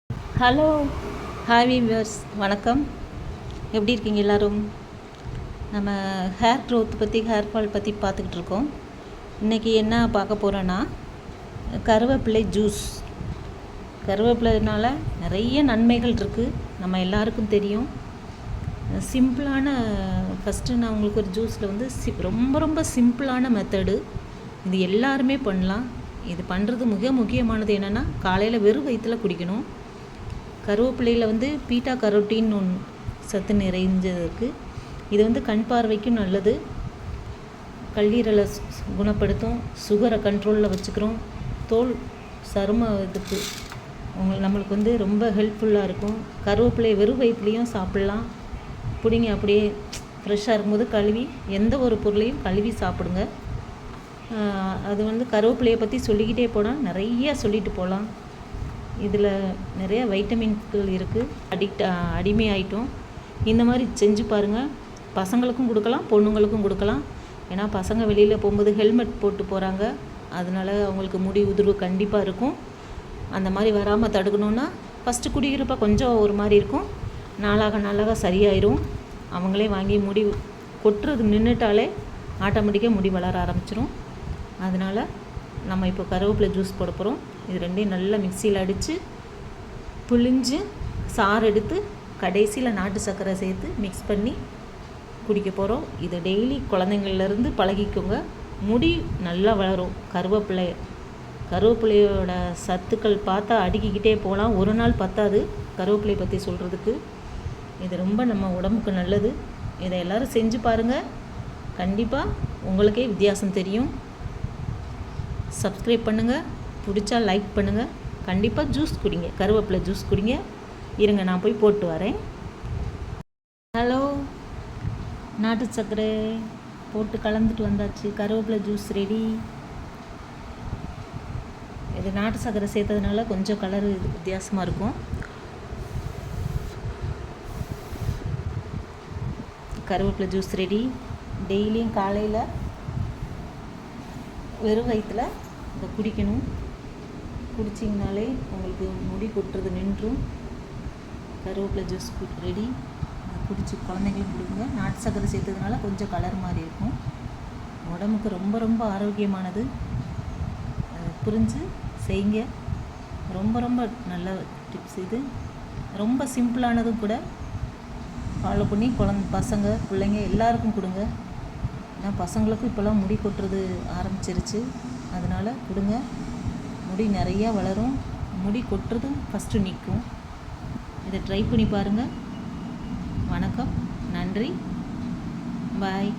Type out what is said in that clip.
Hello hi viewers, வணக்கம். எப்படி இருக்கீங்க எல்லோரும்? நம்ம ஹேர் க்ரோத் பற்றி, ஹேர் ஃபால் பற்றி பார்த்துக்கிட்டு இருக்கோம். இன்றைக்கி என்ன பார்க்க போகிறோன்னா, கருவேப்பிலை ஜூஸ். கருவேப்பிலைனால நிறைய நன்மைகள் இருக்குது, நம்ம எல்லாருக்கும் தெரியும். சிம்பிளான ஃபஸ்ட்டு நான் உங்களுக்கு ஒரு ஜூஸில் வந்து ரொம்ப ரொம்ப சிம்பிளான மெத்தடு. இது எல்லாருமே பண்ணலாம். இது பண்ணுறது மிக முக்கியமானது என்னென்னா, காலையில் வெறும் வயிற்றில் குடிக்கணும். கருவேப்பிலையில் வந்து பீட்டா கரோட்டின்னு ஒன்று சத்து நிறைஞ்சதுக்கு. இது வந்து கண் பார்வைக்கும் நல்லது, கல்லீரலை குணப்படுத்தும், சுகரை கண்ட்ரோலில் வச்சுக்கிறோம், தோல் சரும இதுக்கு நம்மளுக்கு வந்து ரொம்ப ஹெல்ப்ஃபுல்லாக இருக்கும். கருவேப்பிலையை வெறும் வயிற்றுலையும் சாப்பிட்லாம். பிடிங்க அப்படியே ஃப்ரெஷ்ஷாக இருக்கும்போது கழுவி, எந்த ஒரு பொருளையும் கழுவி சாப்பிடுங்க. அது வந்து கருவேப்பிலையை பற்றி சொல்லிக்கிட்டே போனால் நிறையா சொல்லிட்டு போகலாம். இதில் நிறைய வைட்டமின்கள் இருக்குது. அடிமையாயிட்டோம். இந்த மாதிரி செஞ்சு பாருங்கள். பசங்களுக்கும் கொடுக்கலாம், பொண்ணுங்களுக்கும் கொடுக்கலாம். ஏன்னா பசங்க வெளியில் போகும்போது ஹெல்மெட் போட்டு போகிறாங்க, அதனால் அவங்களுக்கு முடி உதிர்வு கண்டிப்பாக இருக்கும். அந்த மாதிரி வராமல் தடுக்கணுன்னா, ஃபஸ்ட்டு குடிக்கிறப்ப கொஞ்சம் ஒரு மாதிரி இருக்கும், நாளாக நாளாக சரியாயிரும். அவங்களே வாங்கி முடி கொட்டுறது நின்றுட்டாலே ஆட்டோமேட்டிக்காக முடி வளர ஆரம்பிச்சிடும். அதனால் நம்ம இப்போ கருவேப்பிலை ஜூஸ் போட போகிறோம். இது ரெண்டையும் நல்லா மிக்சியில் அடித்து புழிஞ்சு சாறு எடுத்து கடைசியில் நாட்டு சர்க்கரை சேர்த்து மிக்ஸ் பண்ணி குடிக்க போகிறோம். இது டெய்லி குழந்தைங்கள்லேருந்து பழகிக்கோங்க, முடி நல்லா வளரும். கருவேப்பிலையோட சத்துக்கள் பார்த்தா அடுக்கிக்கிட்டே போகலாம், ஒரு நாள் பத்தாது கருவேப்பிலை பற்றி சொல்கிறதுக்கு. இது ரொம்ப நம்ம உடம்புக்கு நல்லது. இதை எல்லோரும் செஞ்சு பாருங்கள், கண்டிப்பாக உங்களுக்கே வித்தியாசம் தெரியும். சப்ஸ்கிரைப் பண்ணுங்கள், பிடிச்சா லைக் பண்ணுங்கள். கண்டிப்பாக ஜூஸ் குடிங்க, கருவேப்பிலை ஜூஸ் குடிங்க. இருங்க, நான் போய் போட்டு வரேன். ஹலோ, நாட்டு சர்க்கரை போட்டு கலந்துட்டு வந்தாச்சு. கருவேப்பிலை ஜூஸ் ரெடி. இது நாட்டு சர்க்கரை சேர்த்ததுனால கொஞ்சம் கலரு வித்தியாசமாக இருக்கும். கருவேப்பிலை ஜூஸ் ரெடி. டெய்லியும் காலையில் வெறும் வயிற்றில் இதை குடிக்கணும். குடிச்சிங்கனாலே உங்களுக்கு முடி கொட்டுறது நின்றும். கருவேப்பிலை ஜூஸ் ரெடி. குடிச்சு குழந்தைங்களுக்கு கொடுங்க. நாட்டு சர்க்கரை சேர்த்ததுனால கொஞ்சம் கலர் மாதிரி இருக்கும். உடம்புக்கு ரொம்ப ரொம்ப ஆரோக்கியமானது. புரிஞ்சு செய்யுங்க. ரொம்ப ரொம்ப நல்ல டிப்ஸ் இது. ரொம்ப சிம்பிளானதும் கூட. ஃபாலோ பண்ணி பசங்க பிள்ளைங்க எல்லாருக்கும் கொடுங்க. ஏன்னா பசங்களுக்கும் இப்போல்லாம் முடி கொட்டுறது ஆரம்பிச்சிருச்சு, அதனால் கொடுங்க. முடி நிறையா வளரும், முடி கொட்டுறதும் ஃபஸ்ட்டு நிற்கும். இதை ட்ரை பண்ணி பாருங்கள். வணக்கம், நன்றி, பாய்.